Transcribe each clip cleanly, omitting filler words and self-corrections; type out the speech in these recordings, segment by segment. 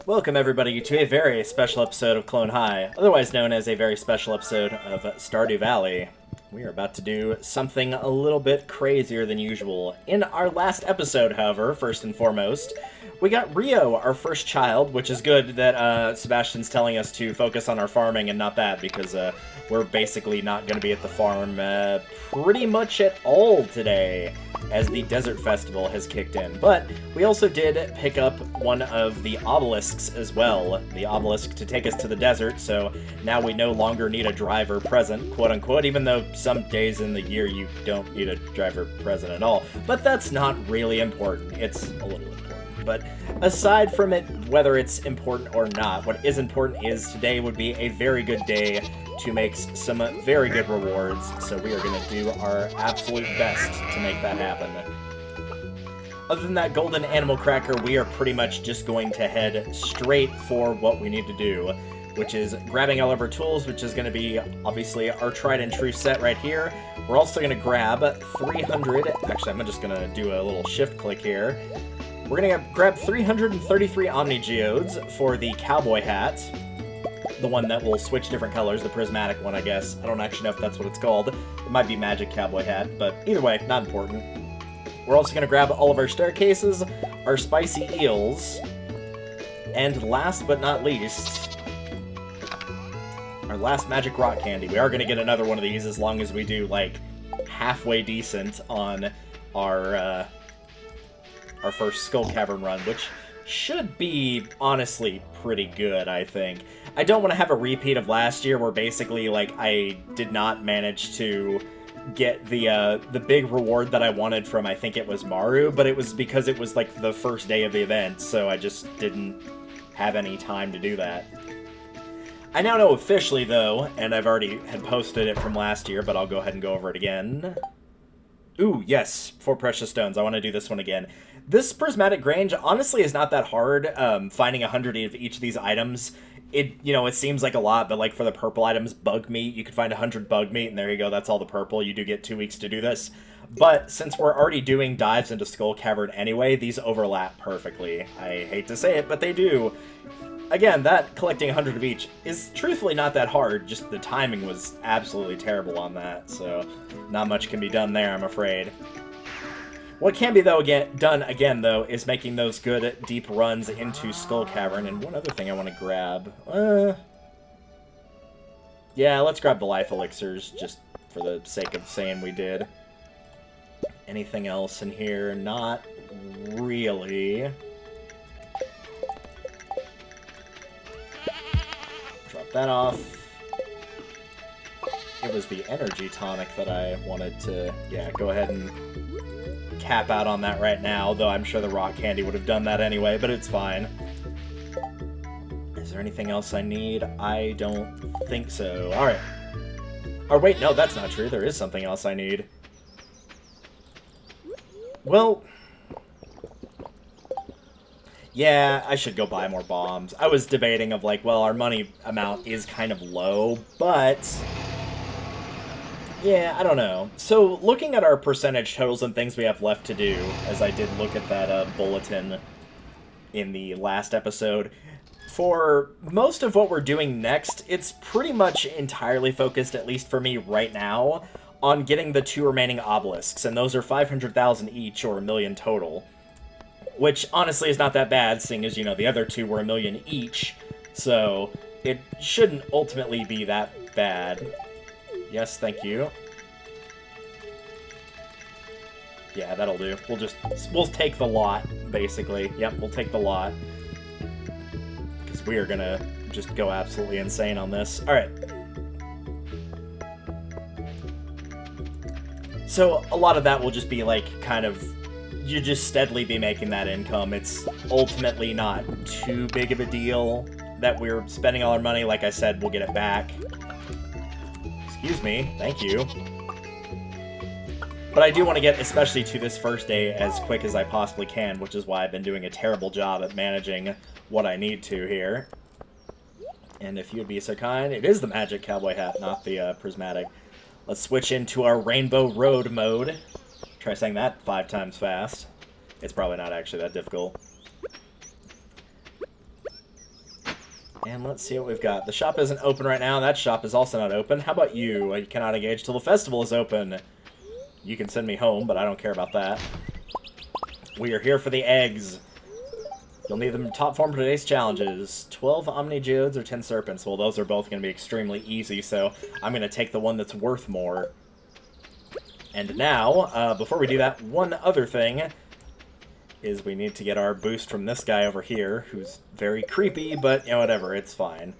Welcome everybody to a very special episode of Clone High, otherwise known as a very special episode of Stardew Valley. We are about to do something a little bit crazier than usual. In our last episode, however, first and foremost, we got Rio, our first child, which is good that Sebastian's telling us to focus on our farming and not that, because we're basically not going to be at the farm pretty much at all today, as the Desert Festival has kicked in. But we also did pick up one of the obelisks as well, the obelisk to take us to the desert, so now we no longer need a driver present, quote-unquote, even though some days in the year you don't need a driver present at all. But that's not really important. It's a little important. But aside from it, whether it's important or not, what is important is today would be a very good day to make some very good rewards, so we are going to do our absolute best to make that happen. Other than that golden animal cracker, we are pretty much just going to head straight for what we need to do, which is grabbing all of our tools, which is going to be, obviously, our tried and true set right here. We're also going to grab 300, actually, I'm just going to do a little shift click here. We're going to grab 333 Omni Geodes for the cowboy hat, the one that will switch different colors, the prismatic one, I guess. I don't actually know if that's what it's called. It might be magic cowboy hat, but either way, not important. We're also going to grab all of our staircases, our spicy eels, and last but not least, our last magic rock candy. We are going to get another one of these as long as we do, like, halfway decent on our first Skull Cavern run, which should be, honestly, pretty good, I think. I don't want to have a repeat of last year where basically, like, I did not manage to get the big reward that I wanted from, I think it was Maru, but it was because it was, like, the first day of the event, so I just didn't have any time to do that. I now know officially, though, and I've already had posted it from last year, but I'll go ahead and go over it again. Ooh, yes, 4 precious stones. I want to do this one again. This prismatic grange, honestly, is not that hard. Finding 100 of each of these items, it seems like a lot, but like for the purple items, bug meat, you could find 100 bug meat, and there you go, that's all the purple. You do get 2 weeks to do this. But since we're already doing dives into Skull Cavern anyway, these overlap perfectly. I hate to say it, but they do. Again, that collecting 100 of each is truthfully not that hard, just the timing was absolutely terrible on that, so not much can be done there, I'm afraid. What can be done again, though, is making those good deep runs into Skull Cavern. And one other thing I want to grab. Yeah, let's grab the life elixirs, just for the sake of saying we did. Anything else in here? Not really. Drop that off. It was the energy tonic that I wanted to, yeah, go ahead and cap out on that right now, though I'm sure the rock candy would have done that anyway, but it's fine. Is there anything else I need? I don't think so. Alright. Or wait, no, that's not true. There is something else I need. Well, yeah, I should go buy more bombs. I was debating of like, well, our money amount is kind of low, but yeah, I don't know. So, looking at our percentage totals and things we have left to do, as I did look at that bulletin in the last episode, for most of what we're doing next, it's pretty much entirely focused, at least for me right now, on getting the 2 remaining obelisks, and those are 500,000 each, or 1 million total. Which, honestly, is not that bad, seeing as, the other 2 were 1 million each, so it shouldn't ultimately be that bad. Yes, thank you. Yeah, that'll do. We'll take the lot, basically. Yep, we'll take the lot. Because we are gonna just go absolutely insane on this. Alright. So, a lot of that will just be, like, kind of, you just steadily be making that income. It's ultimately not too big of a deal that we're spending all our money. Like I said, we'll get it back. Excuse me. Thank you. But I do want to get, especially to this first day, as quick as I possibly can, which is why I've been doing a terrible job at managing what I need to here. And if you'd be so kind, it is the magic cowboy hat, not the prismatic. Let's switch into our Rainbow Road mode. Try saying that 5 times fast. It's probably not actually that difficult. And let's see what we've got. The shop isn't open right now. That shop is also not open. How about you? You cannot engage till the festival is open. You can send me home, but I don't care about that. We are here for the eggs. You'll need them in top form for today's challenges. 12 Omni Geodes or 10 Serpents. Well, those are both going to be extremely easy, so I'm going to take the one that's worth more. And now, before we do that, one other thing is we need to get our boost from this guy over here, who's very creepy, but, you know, whatever, it's fine.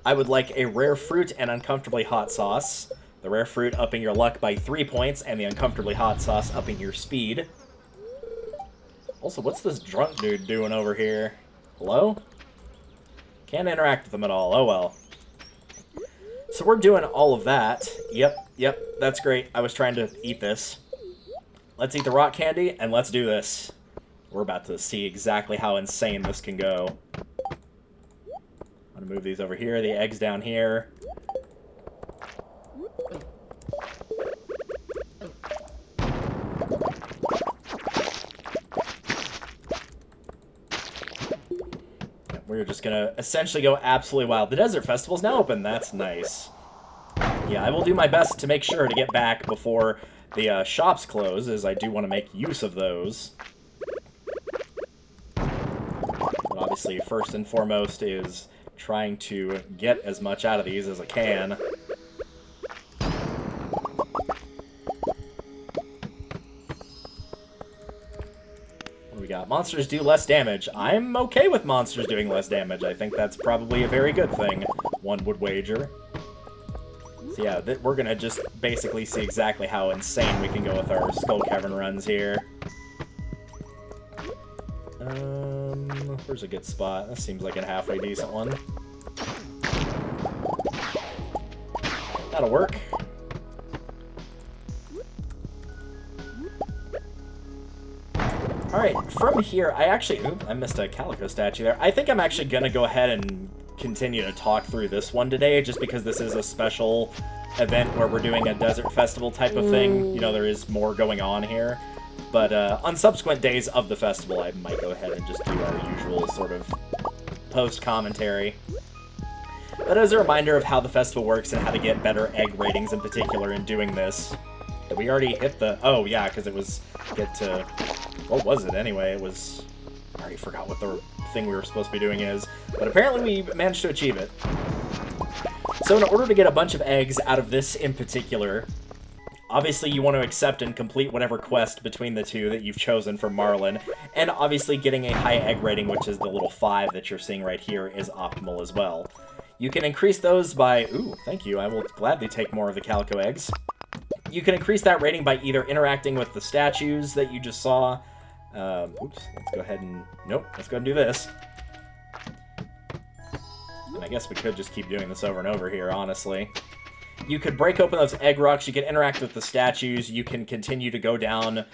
I would like a rare fruit and uncomfortably hot sauce. The rare fruit upping your luck by 3 points, and the uncomfortably hot sauce upping your speed. Also, what's this drunk dude doing over here? Hello? Can't interact with them at all. Oh well. So we're doing all of that. Yep, that's great. I was trying to eat this. Let's eat the rock candy, and let's do this. We're about to see exactly how insane this can go. I'm gonna move these over here, the eggs down here. We're just gonna essentially go absolutely wild. The Desert Festival's now open. That's nice. Yeah, I will do my best to make sure to get back before the shops close, as I do want to make use of those. But obviously, first and foremost is trying to get as much out of these as I can. What do we got? Monsters do less damage. I'm okay with monsters doing less damage. I think that's probably a very good thing, one would wager. So yeah, we're gonna just basically see exactly how insane we can go with our Skull Cavern runs here. Where's a good spot? This seems like a halfway decent one. That'll work. Alright, from here, I missed a Calico statue there. I think I'm actually gonna go ahead and continue to talk through this one today, just because this is a special event where we're doing a desert festival type of thing. You know, there is more going on here. But on subsequent days of the festival, I might go ahead and just do our usual sort of post-commentary. But as a reminder of how the festival works and how to get better egg ratings in particular in doing this. Did we already hit the... Oh, yeah, because it was get to... What was it anyway? It was... I already forgot what the thing we were supposed to be doing is. But apparently we managed to achieve it. So in order to get a bunch of eggs out of this in particular, obviously you want to accept and complete whatever quest between the two that you've chosen for Marlin. And obviously getting a high egg rating, which is the little 5 that you're seeing right here, is optimal as well. You can increase those by... Ooh, thank you. I will gladly take more of the Calico eggs. You can increase that rating by either interacting with the statues that you just saw. Oops, let's go ahead and... Nope, let's go ahead and do this. And I guess we could just keep doing this over and over here, honestly. You could break open those egg rocks, you can interact with the statues, you can continue to go down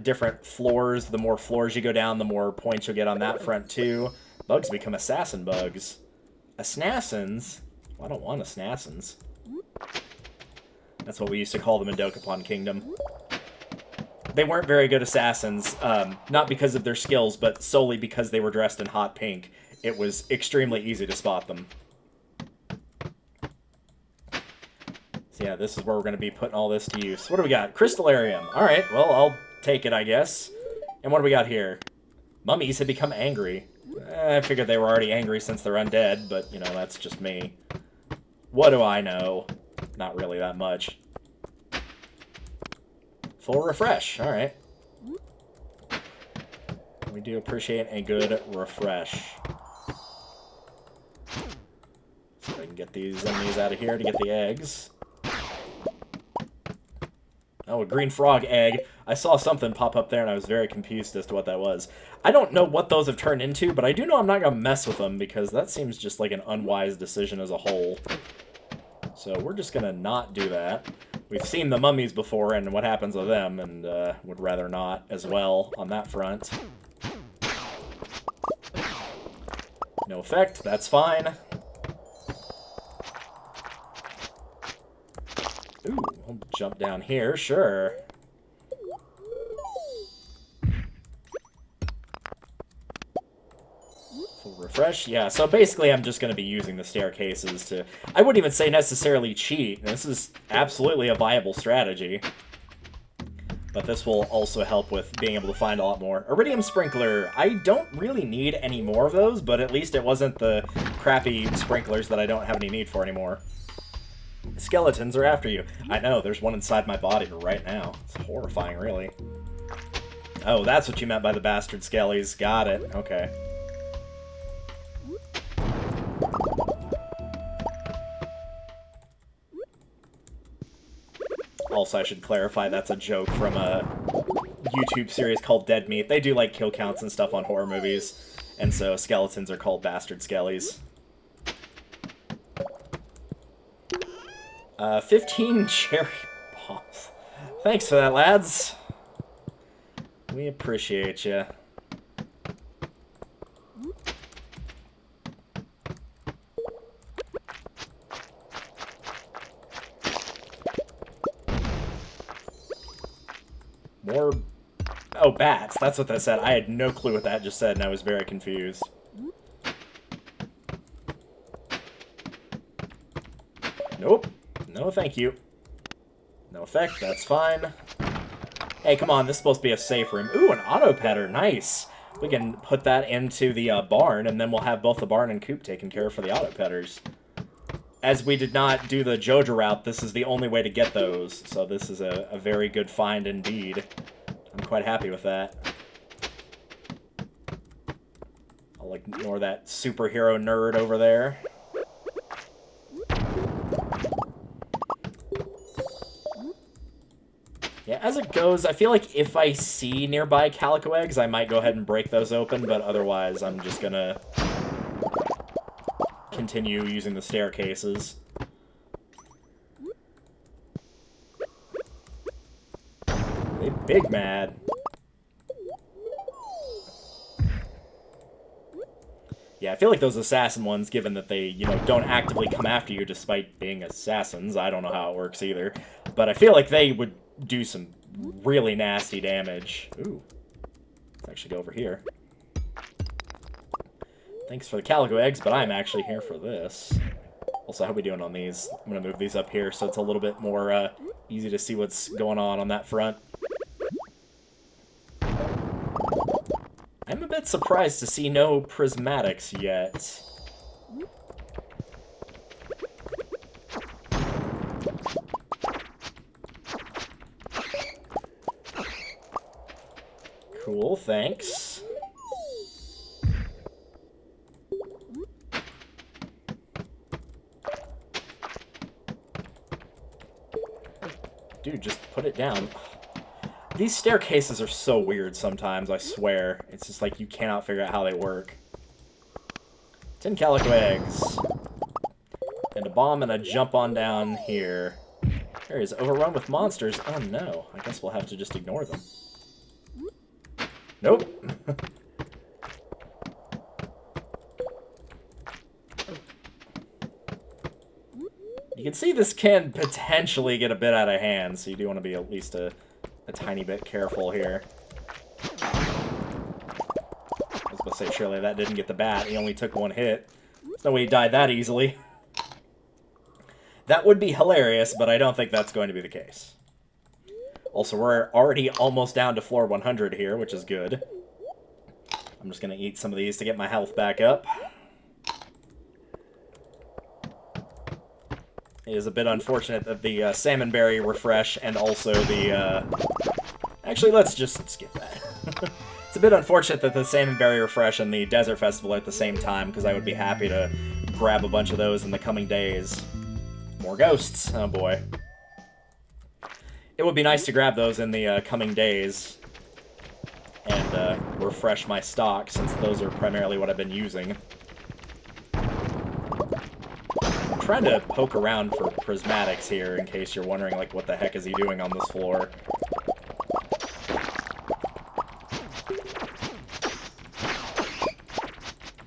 different floors. The more floors you go down, the more points you'll get on that front, too. Bugs become assassin bugs. Assassins? Well, I don't want assassins. That's what we used to call them in Dokapon Kingdom. They weren't very good assassins, not because of their skills, but solely because they were dressed in hot pink. It was extremely easy to spot them. So yeah, this is where we're going to be putting all this to use. What do we got? Crystallarium. Alright, well, I'll take it, I guess. And what do we got here? Mummies have become angry. I figured they were already angry since they're undead, but, you know, that's just me. What do I know? Not really that much. Full refresh. Alright. We do appreciate a good refresh. So I can get these enemies out of here to get the eggs. Oh, a green frog egg. I saw something pop up there and I was very confused as to what that was. I don't know what those have turned into, but I do know I'm not going to mess with them because that seems just like an unwise decision as a whole. So we're just going to not do that. We've seen the mummies before and what happens with them, and would rather not as well on that front. No effect, that's fine. Ooh, we'll jump down here, sure. Full refresh. Yeah, so basically I'm just going to be using the staircases to... I wouldn't even say necessarily cheat. This is absolutely a viable strategy. But this will also help with being able to find a lot more. Iridium Sprinkler. I don't really need any more of those, but at least it wasn't the crappy sprinklers that I don't have any need for anymore. Skeletons are after you. I know, there's one inside my body right now. It's horrifying, really. Oh, that's what you meant by the bastard skellies. Got it. Okay. Also, I should clarify that's a joke from a YouTube series called Dead Meat. They do, like, kill counts and stuff on horror movies, and so skeletons are called bastard skellies. 15 cherry bombs. Thanks for that, lads. We appreciate you. More... Oh, bats. That's what that said. I had no clue what that just said, and I was very confused. Nope. No, thank you. No effect. That's fine. Hey, come on. This is supposed to be a safe room. Ooh, an auto-petter. Nice. We can put that into the barn, and then we'll have both the barn and coop taken care of for the auto-petters. As we did not do the Joja route, this is the only way to get those. So this is a very good find indeed. I'm quite happy with that. I'll ignore that superhero nerd over there. Yeah, as it goes, I feel like if I see nearby calico eggs, I might go ahead and break those open, but otherwise I'm just gonna continue using the staircases. They big mad. Yeah, I feel like those assassin ones, given that they, you know, don't actively come after you despite being assassins, I don't know how it works either, but I feel like they would do some really nasty damage. Ooh. Let's actually go over here. Thanks for the calico eggs, but I'm actually here for this. Also, how are we doing on these? I'm going to move these up here so it's a little bit more easy to see what's going on that front. I'm a bit surprised to see no prismatics yet. Cool, thanks. Dude, just put it down. These staircases are so weird sometimes, I swear. It's just like you cannot figure out how they work. 10 calico eggs. And a bomb and a jump on down here. Area is overrun with monsters. Oh no, I guess we'll have to just ignore them. Nope. You can see this can potentially get a bit out of hand, so you do want to be at least a tiny bit careful here. I was going to say, surely that didn't get the bat. He only took one hit. There's no way he died that easily. That would be hilarious, but I don't think that's going to be the case. Also, we're already almost down to floor 100 here, which is good. I'm just going to eat some of these to get my health back up. It is a bit unfortunate that the salmon berry refresh and also the... Actually, let's just skip that. It's a bit unfortunate that the salmon berry refresh and the desert festival are at the same time, because I would be happy to grab a bunch of those in the coming days. More ghosts. Oh boy. It would be nice to grab those in the coming days and refresh my stock, since those are primarily what I've been using. I'm trying to poke around for prismatics here, in case you're wondering, like, what the heck is he doing on this floor?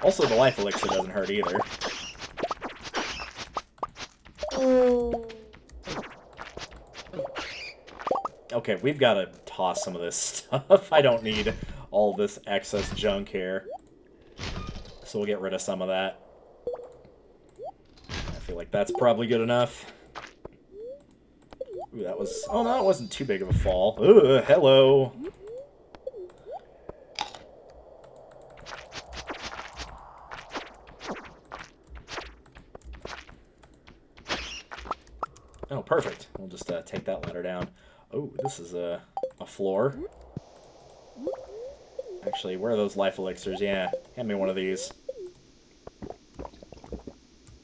Also, the life elixir doesn't hurt either. Okay, we've got to toss some of this stuff. I don't need all this excess junk here. so we'll get rid of some of that. I feel like that's probably good enough. Ooh, that was... Oh, no, it wasn't too big of a fall. Ooh, hello. Oh, perfect. We'll just take that ladder down. Oh, this is a floor. Actually, where are those life elixirs? Yeah, hand me one of these.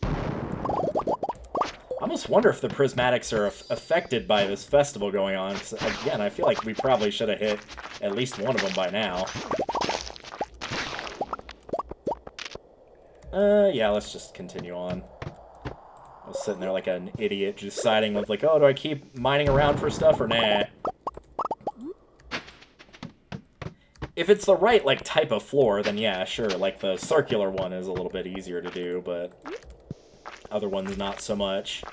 I almost wonder if the prismatics are affected by this festival going on. 'Cause, again, I feel like we probably should have hit at least one of them by now. Yeah, let's just continue on. I was sitting there like an idiot, just deciding with like, oh, do I keep mining around for stuff or nah? If it's the right, like, type of floor, then yeah, sure. Like, the circular one is a little bit easier to do, but other ones not so much.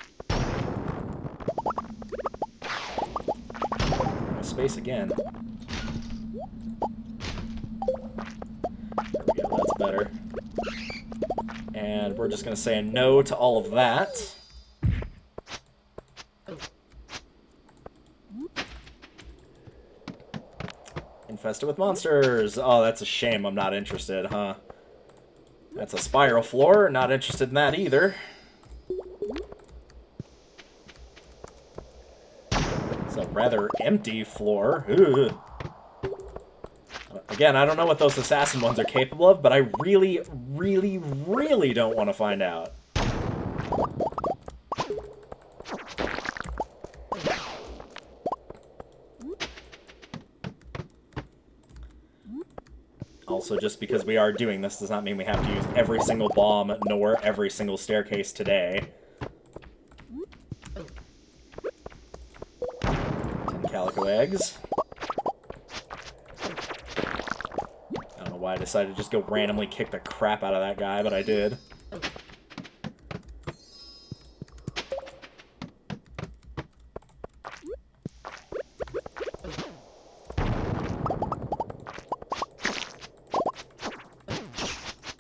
Space again. There we go, that's better. And we're just going to say a no to all of that. Infested with monsters. Oh, that's a shame. I'm not interested, huh? That's a spiral floor. Not interested in that either. It's a rather empty floor. Ugh. Again, I don't know what those assassin ones are capable of, but I really, really, really don't want to find out. Also, just because we are doing this does not mean we have to use every single bomb nor every single staircase today. 10 calico eggs. I don't know why I decided to just go randomly kick the crap out of that guy, but I did.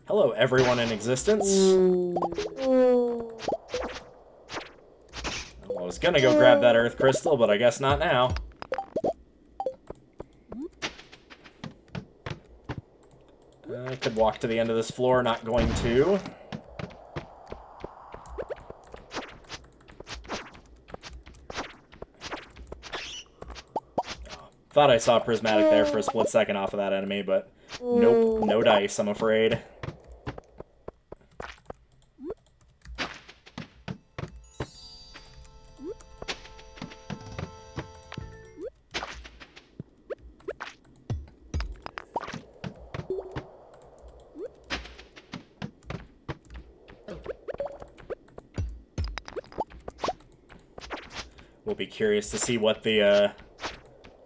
Hello, everyone in existence. Well, I was gonna go grab that earth crystal, but I guess not now. I could walk to the end of this floor, not going to. Thought I saw a prismatic there for a split second off of that enemy, but nope, no dice, I'm afraid. We'll be curious to see what the,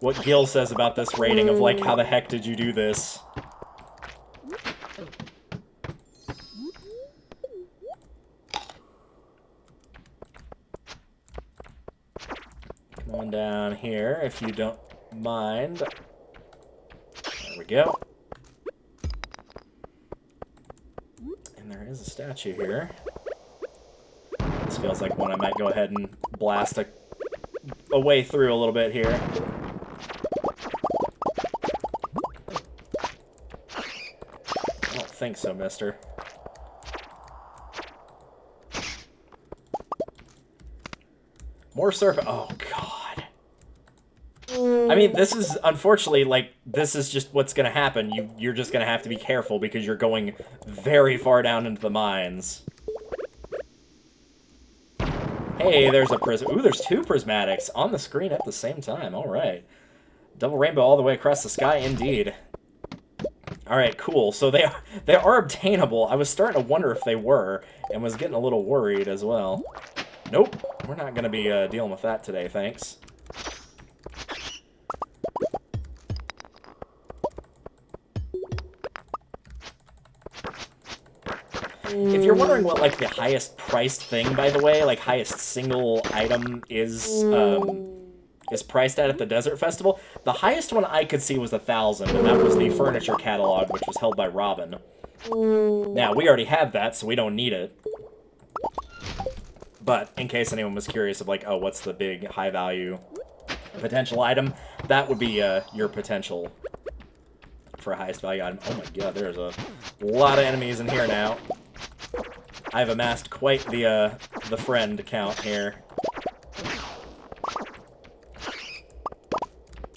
what Gil says about this rating of, like, how the heck did you do this? Come on down here, if you don't mind. There we go. And there is a statue here. This feels like one I might go ahead and blast a way through a little bit here. I don't think so, mister. More serpent. Oh, God. I mean, this is, unfortunately, like, this is just what's going to happen. You're just going to have to be careful because you're going very far down into the mines. Hey, there's a prism. Ooh, there's two prismatics on the screen at the same time. All right. Double rainbow all the way across the sky, indeed. All right, cool. So they are obtainable. I was starting to wonder if they were, and was getting a little worried as well. Nope, we're not going to be dealing with that today, thanks. If you're wondering what, like, the highest priced thing, by the way, like, highest single item is priced at the Desert Festival, the highest one I could see was 1,000, and that was the furniture catalog, which was held by Robin. Now, we already have that, so we don't need it. But in case anyone was curious of, like, oh, what's the big high-value potential item, that would be your potential for highest value item. Oh my god, there's a lot of enemies in here now. I've amassed quite the friend count here.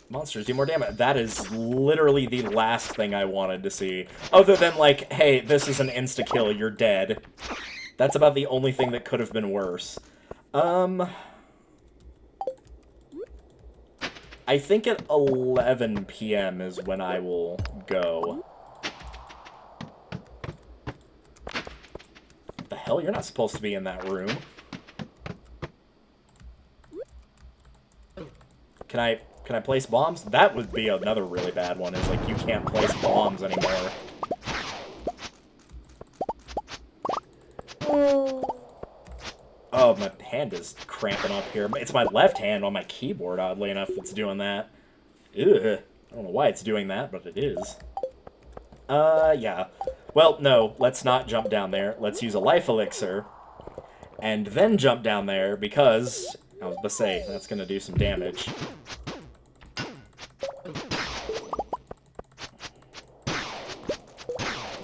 Monsters do more damage. That is literally the last thing I wanted to see. Other than, like, hey, this is an insta-kill, you're dead. That's about the only thing that could have been worse. I think at 11 p.m. is when I will go. What the hell? You're not supposed to be in that room. Can I place bombs? That would be another really bad one, is like you can't place bombs anymore. Oh, my hand is cramping up here. It's my left hand on my keyboard, oddly enough, that's doing that. Ugh. I don't know why it's doing that, but it is. Yeah. Well, no, let's not jump down there. Let's use a life elixir. And then jump down there, because... I was about to say, that's going to do some damage.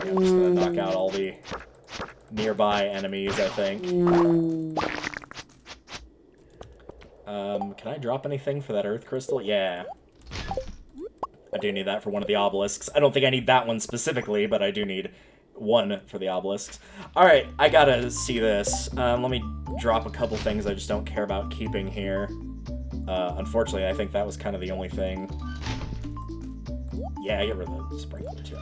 I'm just going to knock out all the nearby enemies, I think. Can I drop anything for that earth crystal? Yeah. I do need that for one of the obelisks. I don't think I need that one specifically, but I do need one for the obelisks. Alright, I gotta see this. Let me drop a couple things I just don't care about keeping here. Unfortunately, I think that was kind of the only thing. Yeah, I get rid of the sprinkler too.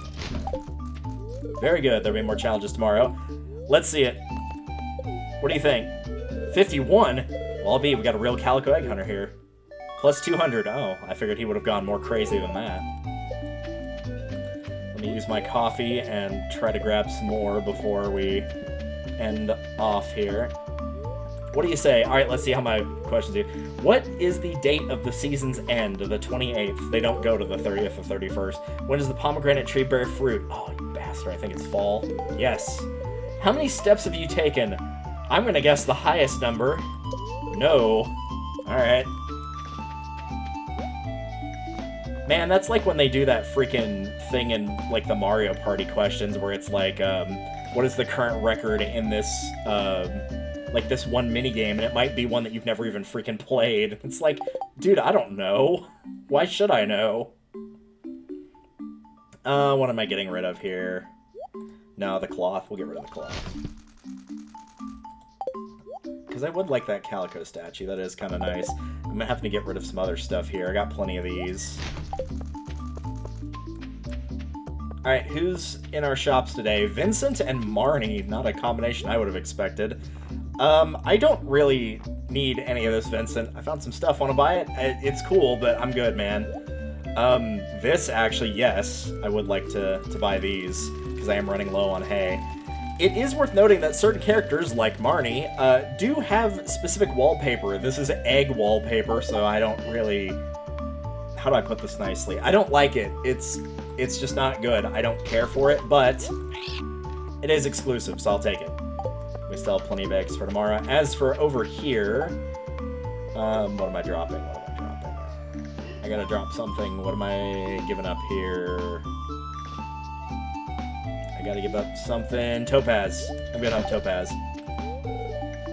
Very good. There'll be more challenges tomorrow. Let's see it. What do you think? 51? Well, I'll be. We got a real Calico Egg Hunter here. Plus 200. Oh, I figured he would have gone more crazy than that. Let me use my coffee and try to grab some more before we end off here. What do you say? All right, let's see how my questions do. What is the date of the season's end? The 28th. They don't go to the 30th or 31st. When does the pomegranate tree bear fruit? Oh, you bastard. I think it's fall. Yes. How many steps have you taken? I'm going to guess the highest number. No. All right. Man, that's like when they do that freaking thing in, like, the Mario Party questions where it's like, what is the current record in this, like, this one minigame, and it might be one that you've never even freaking played. It's like, dude, I don't know. Why should I know? What am I getting rid of here? No, the cloth. We'll get rid of the cloth. Because I would like that calico statue. That is kind of nice. I'm going to have to get rid of some other stuff here. I got plenty of these. Alright, who's in our shops today? Vincent and Marnie. Not a combination I would have expected. I don't really need any of this, Vincent. I found some stuff. Want to buy it? It's cool, but I'm good, man. This, actually, yes. I would like to buy these, because I am running low on hay. It is worth noting that certain characters, like Marnie, do have specific wallpaper. This is egg wallpaper, so I don't really... How do I put this nicely? I don't like it. It's just not good. I don't care for it, but it is exclusive, so I'll take it. We still have plenty of eggs for tomorrow. As for over here, what am I dropping? I gotta drop something. What am I giving up here? I gotta give up something. Topaz. I'm good on Topaz.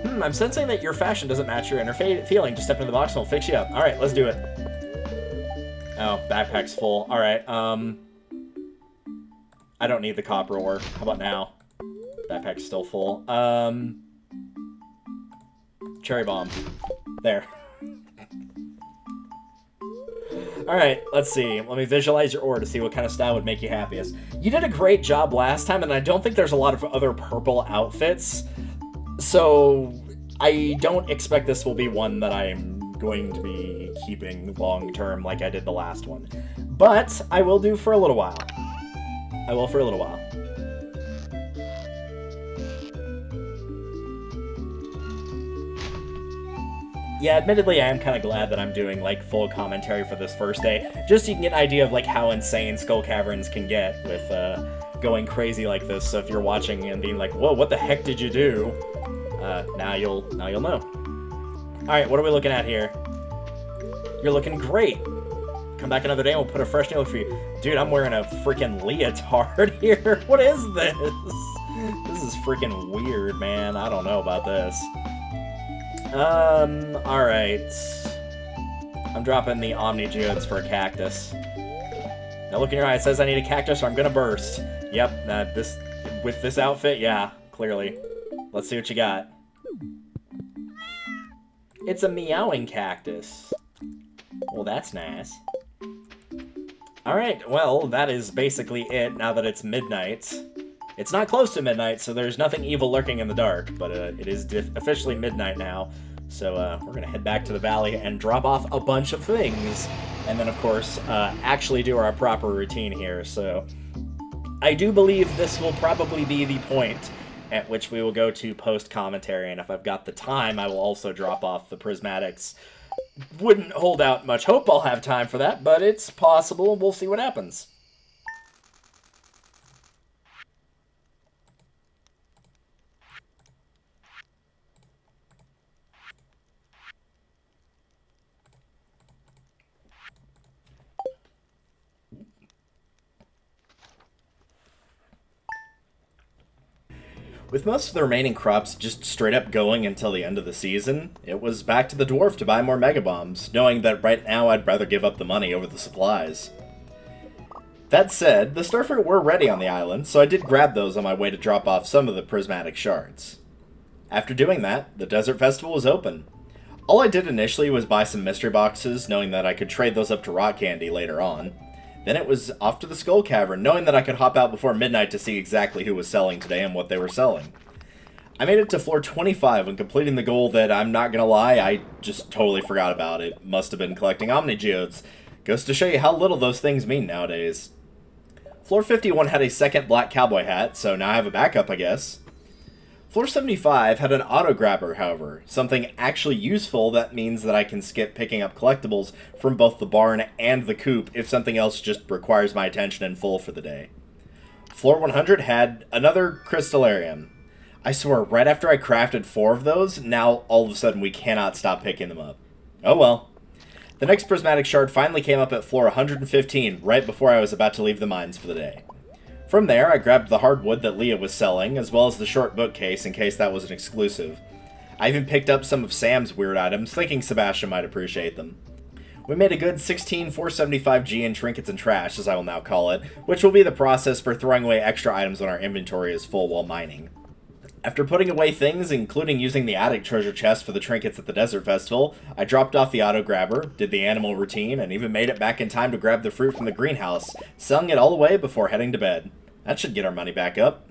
I'm sensing that your fashion doesn't match your inner feeling. Just step into the box and we'll fix you up. Alright, let's do it. Oh, backpack's full. Alright, I don't need the copper ore. How about now? Backpack's still full. Cherry bombs. There. Alright, let's see. Let me visualize your ore to see what kind of style would make you happiest. You did a great job last time, and I don't think there's a lot of other purple outfits. So, I don't expect this will be one that I'm going to be keeping long-term like I did the last one. But, I will do for a little while. I will for a little while. Yeah, admittedly, I am kind of glad that I'm doing, like, full commentary for this first day, just so you can get an idea of, like, how insane Skull Caverns can get with, going crazy like this, so if you're watching and being like, whoa, what the heck did you do? Now you'll know. Alright, what are we looking at here? You're looking great. Come back another day and we'll put a fresh new look for you. Dude, I'm wearing a freaking leotard here. What is this? This is freaking weird, man. I don't know about this. Alright. I'm dropping the Omni Geodes for a cactus. Now look in your eye, it says I need a cactus or I'm gonna burst. Yep, with this outfit, yeah, clearly. Let's see what you got. It's a meowing cactus. Well, that's nice. Alright, well, that is basically it now that it's midnight. It's not close to midnight, so there's nothing evil lurking in the dark, but it is officially midnight now. So we're going to head back to the valley and drop off a bunch of things. And then, of course, actually do our proper routine here. So I do believe this will probably be the point at which we will go to post-commentary. And if I've got the time, I will also drop off the prismatics. Wouldn't hold out much hope I'll have time for that, but it's possible. We'll see what happens. With most of the remaining crops just straight up going until the end of the season, it was back to the dwarf to buy more mega bombs, knowing that right now I'd rather give up the money over the supplies. That said, the starfruit were ready on the island, so I did grab those on my way to drop off some of the prismatic shards. After doing that, the desert festival was open. All I did initially was buy some mystery boxes, knowing that I could trade those up to rock candy later on. Then it was off to the Skull Cavern, knowing that I could hop out before midnight to see exactly who was selling today and what they were selling. I made it to floor 25 when completing the goal that, I'm not gonna lie, I just totally forgot about. It must have been collecting Omni Geodes. Goes to show you how little those things mean nowadays. Floor 51 had a second black cowboy hat, so now I have a backup, I guess. Floor 75 had an auto grabber, however, something actually useful that means that I can skip picking up collectibles from both the barn and the coop if something else just requires my attention in full for the day. Floor 100 had another crystallarium. I swear, right after I crafted 4 of those, now all of a sudden we cannot stop picking them up. Oh well. The next prismatic shard finally came up at floor 115, right before I was about to leave the mines for the day. From there, I grabbed the hardwood that Leah was selling, as well as the short bookcase in case that was an exclusive. I even picked up some of Sam's weird items, thinking Sebastian might appreciate them. We made a good 16 475G in trinkets and trash, as I will now call it, which will be the process for throwing away extra items when our inventory is full while mining. After putting away things, including using the attic treasure chest for the trinkets at the Desert Festival, I dropped off the auto grabber, did the animal routine, and even made it back in time to grab the fruit from the greenhouse, selling it all away before heading to bed. That should get our money back up.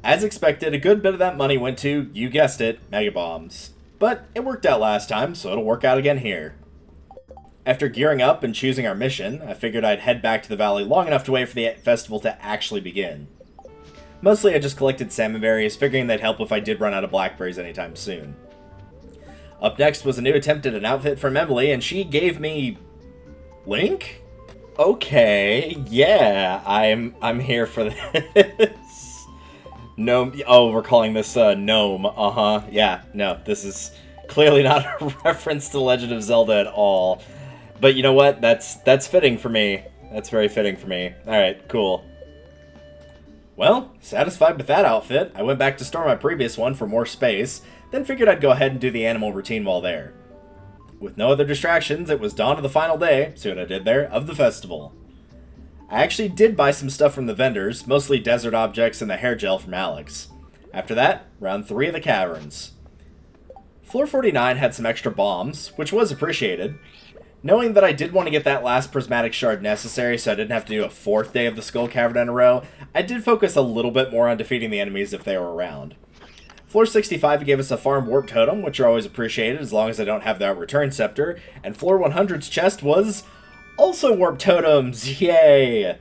As expected, a good bit of that money went to, you guessed it, mega bombs. But it worked out last time, so it'll work out again here. After gearing up and choosing our mission, I figured I'd head back to the valley long enough to wait for the festival to actually begin. Mostly I just collected salmon berries, figuring they'd help if I did run out of blackberries anytime soon. Up next was a new attempt at an outfit from Emily, and she gave me... Link? Okay, yeah, I'm here for this. Gnome. Oh, we're calling this Gnome. Yeah, no, this is clearly not a reference to Legend of Zelda at all. But you know what? That's fitting for me. That's very fitting for me. Alright, cool. Well, satisfied with that outfit, I went back to store my previous one for more space, then figured I'd go ahead and do the animal routine while there. With no other distractions, it was dawn of the final day, see what I did there, of the festival. I actually did buy some stuff from the vendors, mostly desert objects and the hair gel from Alex. After that, round 3 of the caverns. Floor 49 had some extra bombs, which was appreciated. Knowing that I did want to get that last prismatic shard necessary so I didn't have to do a 4th day of the Skull Cavern in a row, I did focus a little bit more on defeating the enemies if they were around. Floor 65 gave us a farm warp totem, which are always appreciated as long as I don't have that return scepter, and floor 100's chest was... Also warp totems, yay!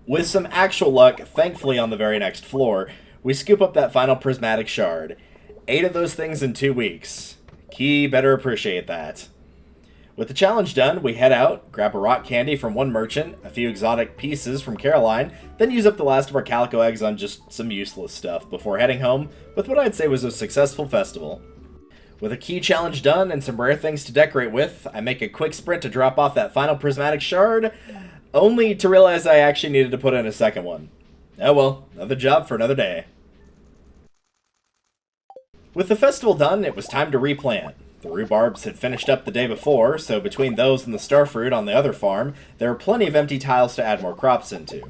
With some actual luck, thankfully on the very next floor, we scoop up that final prismatic shard. 8 of those things in 2 weeks. Key better appreciate that. With the challenge done, we head out, grab a rock candy from one merchant, a few exotic pieces from Caroline, then use up the last of our calico eggs on just some useless stuff before heading home with what I'd say was a successful festival. With a key challenge done and some rare things to decorate with, I make a quick sprint to drop off that final prismatic shard, only to realize I actually needed to put in a second one. Oh well, another job for another day. With the festival done, it was time to replant. The rhubarbs had finished up the day before, so between those and the starfruit on the other farm, there were plenty of empty tiles to add more crops into.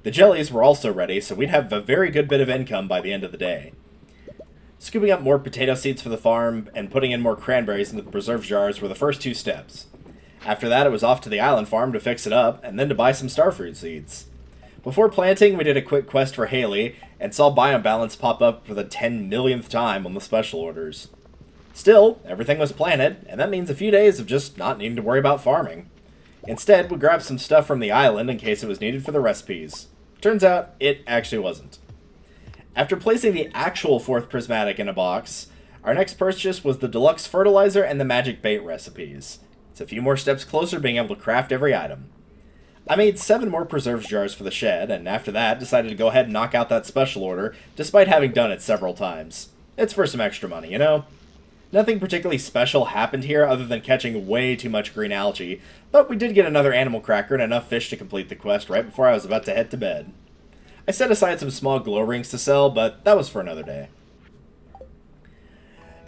The jellies were also ready, so we'd have a very good bit of income by the end of the day. Scooping up more potato seeds for the farm and putting in more cranberries into the preserve jars were the first 2 steps. After that, it was off to the island farm to fix it up, and then to buy some starfruit seeds. Before planting, we did a quick quest for Haley, and saw Biome Balance pop up for the 10 millionth time on the special orders. Still, everything was planted, and that means a few days of just not needing to worry about farming. Instead, we grabbed some stuff from the island in case it was needed for the recipes. Turns out, it actually wasn't. After placing the actual 4th prismatic in a box, our next purchase was the deluxe fertilizer and the magic bait recipes. It's a few more steps closer to being able to craft every item. I made 7 more preserves jars for the shed, and after that decided to go ahead and knock out that special order, despite having done it several times. It's for some extra money, you know? Nothing particularly special happened here other than catching way too much green algae, but we did get another animal cracker and enough fish to complete the quest right before I was about to head to bed. I set aside some small glow rings to sell, but that was for another day.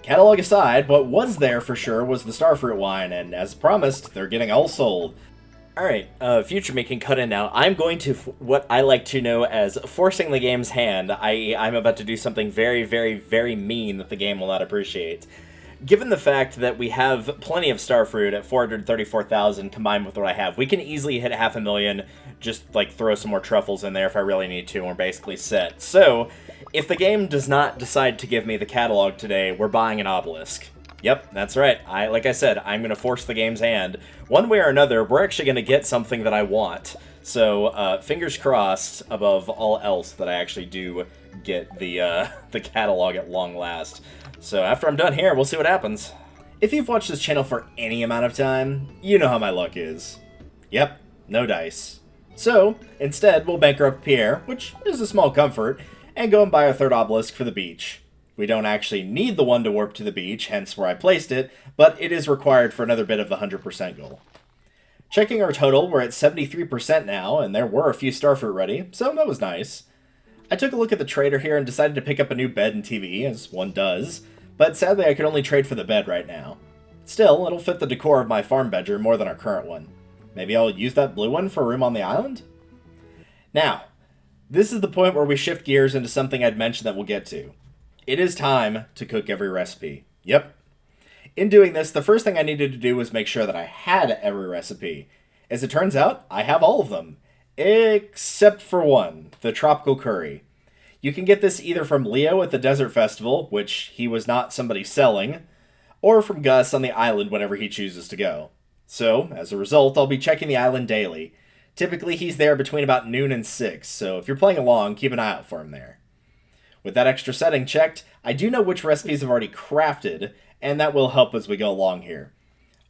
Catalog aside, what was there for sure was the starfruit wine, and as promised, they're getting all sold. Alright, future me can cut in now. I'm going to what I like to know as forcing the game's hand, i.e. I'm about to do something very, very, very mean that the game will not appreciate. Given the fact that we have plenty of starfruit at 434,000 combined with what I have, we can easily hit 500,000, just like throw some more truffles in there if I really need to, and we're basically set. So, if the game does not decide to give me the catalog today, we're buying an obelisk. Yep, that's right. Like I said, I'm going to force the game's hand. One way or another, we're actually going to get something that I want. So, fingers crossed, above all else, that I actually do get the catalog at long last. So after I'm done here, we'll see what happens. If you've watched this channel for any amount of time, you know how my luck is. Yep, no dice. So, instead, we'll bankrupt Pierre, which is a small comfort, and go and buy our 3rd obelisk for the beach. We don't actually need the one to warp to the beach, hence where I placed it, but it is required for another bit of the 100% goal. Checking our total, we're at 73% now, and there were a few starfruit ready, so that was nice. I took a look at the trader here and decided to pick up a new bed and TV, as one does, but sadly I could only trade for the bed right now. Still, it'll fit the decor of my farm bedroom more than our current one. Maybe I'll use that blue one for a room on the island? Now, this is the point where we shift gears into something I'd mentioned that we'll get to. It is time to cook every recipe. Yep. In doing this, the first thing I needed to do was make sure that I had every recipe. As it turns out, I have all of them. Except for one, the tropical curry. You can get this either from Leo at the Desert Festival, which he was not somebody selling, or from Gus on the island whenever he chooses to go. So, as a result, I'll be checking the island daily. Typically, he's there between about noon and 6, so if you're playing along, keep an eye out for him there. With that extra setting checked, I do know which recipes I've already crafted, and that will help as we go along here.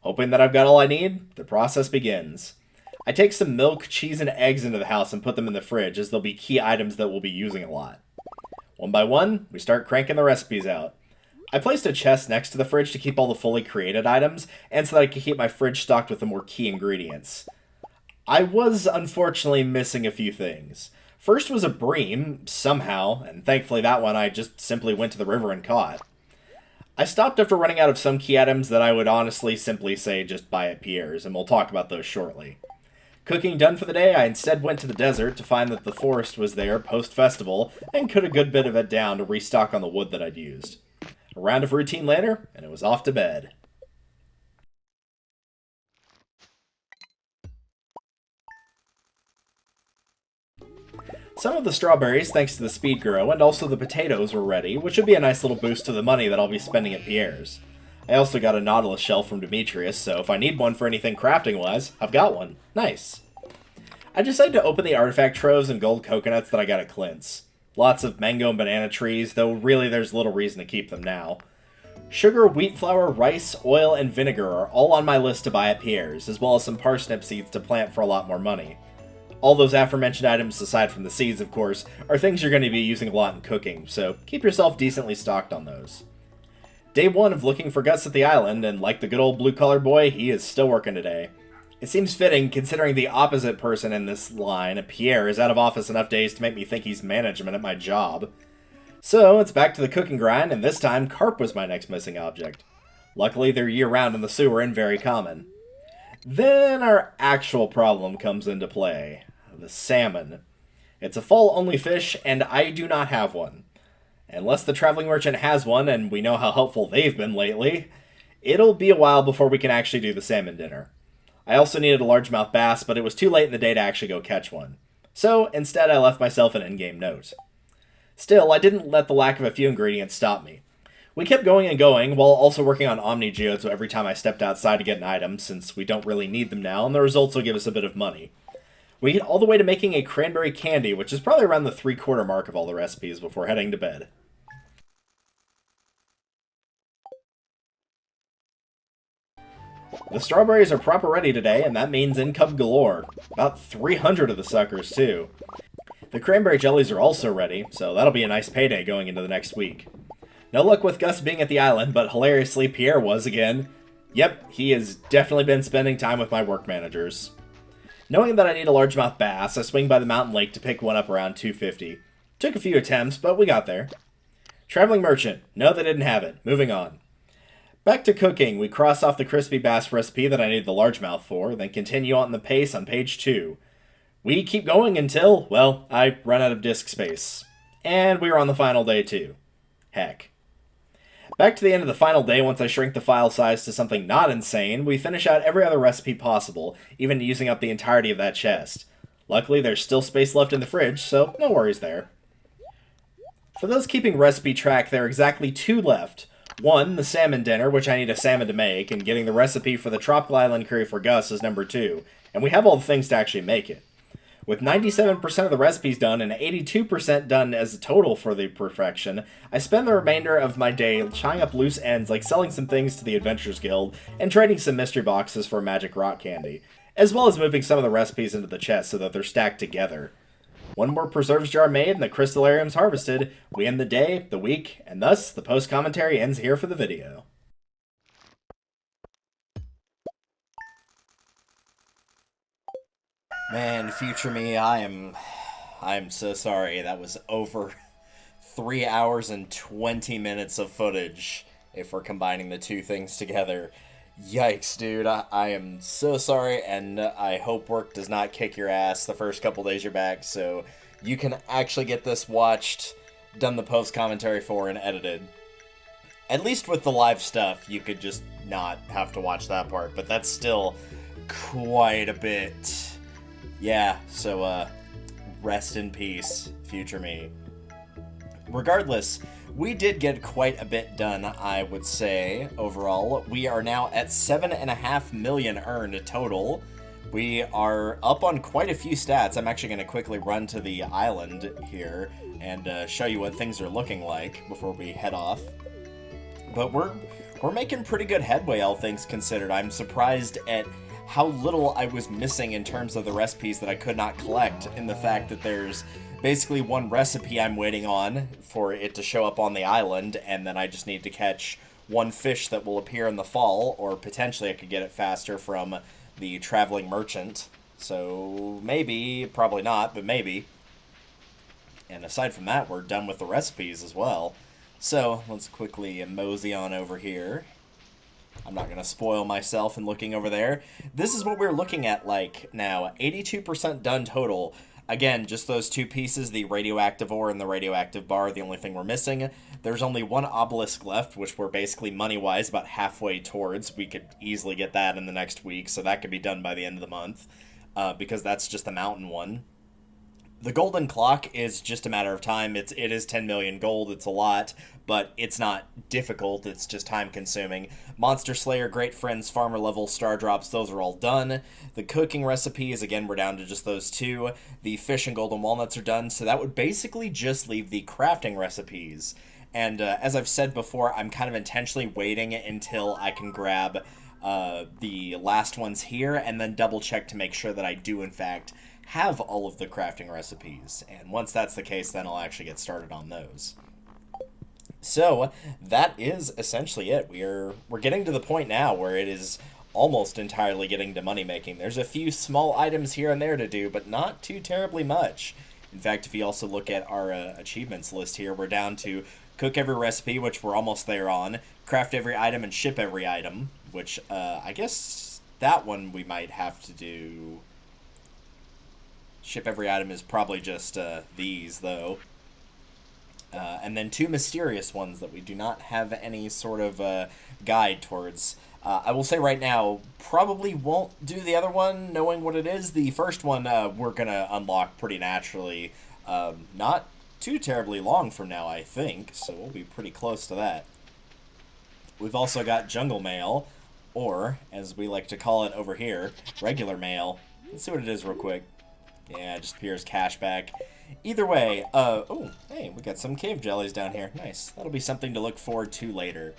Hoping that I've got all I need, the process begins. I take some milk, cheese, and eggs into the house and put them in the fridge, as they'll be key items that we'll be using a lot. One by one, we start cranking the recipes out. I placed a chest next to the fridge to keep all the fully created items, and so that I could keep my fridge stocked with the more key ingredients. I was, unfortunately, missing a few things. First was a bream, somehow, and thankfully that one I just simply went to the river and caught. I stopped after running out of some key items that I would honestly simply say just buy at Pierre's, and we'll talk about those shortly. Cooking done for the day, I instead went to the desert to find that the forest was there post-festival, and cut a good bit of it down to restock on the wood that I'd used. A round of routine later, and it was off to bed. Some of the strawberries, thanks to the speed grow, and also the potatoes were ready, which would be a nice little boost to the money that I'll be spending at Pierre's. I also got a Nautilus shell from Demetrius, so if I need one for anything crafting-wise, I've got one. Nice. I decided to open the artifact troves and gold coconuts that I got at Clint's. Lots of mango and banana trees, though really there's little reason to keep them now. Sugar, wheat flour, rice, oil, and vinegar are all on my list to buy at Pierre's, as well as some parsnip seeds to plant for a lot more money. All those aforementioned items, aside from the seeds of course, are things you're going to be using a lot in cooking, so keep yourself decently stocked on those. Day 1 of looking for Gus at the island, and like the good old blue-collar boy, he is still working today. It seems fitting, considering the opposite person in this line, Pierre, is out of office enough days to make me think he's management at my job. So, it's back to the cooking grind, and this time, carp was my next missing object. Luckily, they're year-round in the sewer and very common. Then our actual problem comes into play. The salmon. It's a fall-only fish, and I do not have one. Unless the traveling merchant has one, and we know how helpful they've been lately, it'll be a while before we can actually do the salmon dinner. I also needed a largemouth bass, but it was too late in the day to actually go catch one. So, instead I left myself an in-game note. Still, I didn't let the lack of a few ingredients stop me. We kept going and going, while also working on Omni Geodes every time I stepped outside to get an item, since we don't really need them now, and the results will give us a bit of money. We get all the way to making a cranberry candy, which is probably around the 3/4 mark of all the recipes before heading to bed. The strawberries are proper ready today, and that means income galore. About 300 of the suckers, too. The cranberry jellies are also ready, so that'll be a nice payday going into the next week. No luck with Gus being at the island, but hilariously Pierre was again. Yep, he has definitely been spending time with my work managers. Knowing that I need a largemouth bass, I swing by the mountain lake to pick one up around 250. Took a few attempts, but we got there. Traveling merchant. No, they didn't have it. Moving on. Back to cooking, we cross off the crispy bass recipe that I need the largemouth for, then continue on the pace on page 2. We keep going until, well, I run out of disk space. And we are on the final day too. Heck. Back to the end of the final day, once I shrink the file size to something not insane, we finish out every other recipe possible, even using up the entirety of that chest. Luckily, there's still space left in the fridge, so no worries there. For those keeping recipe track, there are exactly 2 left. 1, the salmon dinner, which I need a salmon to make, and getting the recipe for the tropical island curry for Gus is number 2, and we have all the things to actually make it. With 97% of the recipes done and 82% done as a total for the perfection, I spend the remainder of my day tying up loose ends like selling some things to the Adventurers Guild and trading some mystery boxes for magic rock candy, as well as moving some of the recipes into the chest so that they're stacked together. One more preserves jar made and the crystallarium's harvested. We end the day, the week, and thus the post-commentary ends here for the video. Man, future me, I'm so sorry. That was over 3 hours and 20 minutes of footage if we're combining the two things together. Yikes, dude. I am so sorry, and I hope work does not kick your ass the first couple days you're back, so you can actually get this watched, done the post-commentary for, and edited. At least with the live stuff, you could just not have to watch that part, but that's still quite a bit. Yeah, so, rest in peace, future me. Regardless, we did get quite a bit done, I would say, overall. We are now at 7.5 million earned total. We are up on quite a few stats. I'm actually going to quickly run to the island here and show you what things are looking like before we head off. But we're making pretty good headway, all things considered. I'm surprised at how little I was missing in terms of the recipes that I could not collect, in the fact that there's basically one recipe I'm waiting on for it to show up on the island, and then I just need to catch one fish that will appear in the fall, or potentially I could get it faster from the traveling merchant. So maybe, probably not, but maybe. And aside from that, we're done with the recipes as well. So let's quickly mosey on over here. I'm not going to spoil myself in looking over there. This is what we're looking at like now. 82% done total. Again, just those 2 pieces, the radioactive ore and the radioactive bar, the only thing we're missing. There's only 1 obelisk left, which we're basically money-wise about halfway towards. We could easily get that in the next week, so that could be done by the end of the month, because that's just the mountain one. The golden clock is just a matter of time. It is 10 million gold. It's a lot, but it's not difficult. It's just time consuming. Monster Slayer, Great Friends, Farmer Level, Star Drops, those are all done. The cooking recipes, again, we're down to just those two. The fish and golden walnuts are done, so that would basically just leave the crafting recipes. And as I've said before, I'm kind of intentionally waiting until I can grab the last ones here and then double check to make sure that I do, in fact, have all of the crafting recipes, and once that's the case, then I'll actually get started on those. So that is essentially it. We're getting to the point now where it is almost entirely getting to money making. There's a few small items here and there to do, but not too terribly much. In fact, if you also look at our achievements list here, we're down to cook every recipe, which we're almost there on, craft every item and ship every item, which I guess that one we might have to do. Ship every item is probably just these, though. And then two mysterious ones that we do not have any sort of guide towards. I will say right now, probably won't do the other one, knowing what it is. The first one we're going to unlock pretty naturally. Not too terribly long from now, I think, so we'll be pretty close to that. We've also got jungle mail, or, as we like to call it over here, regular mail. Let's see what it is real quick. Yeah, it just appears cashback. Either way, oh, hey, we got some cave jellies down here. Nice. That'll be something to look forward to later.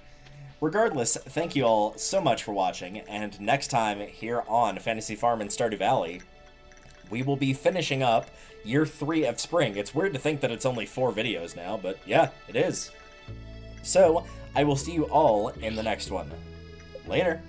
Regardless, thank you all so much for watching, and next time here on Fantasy Farm in Stardew Valley, we will be finishing up Year 3 of Spring. It's weird to think that it's only 4 videos now, but yeah, it is. So, I will see you all in the next one. Later.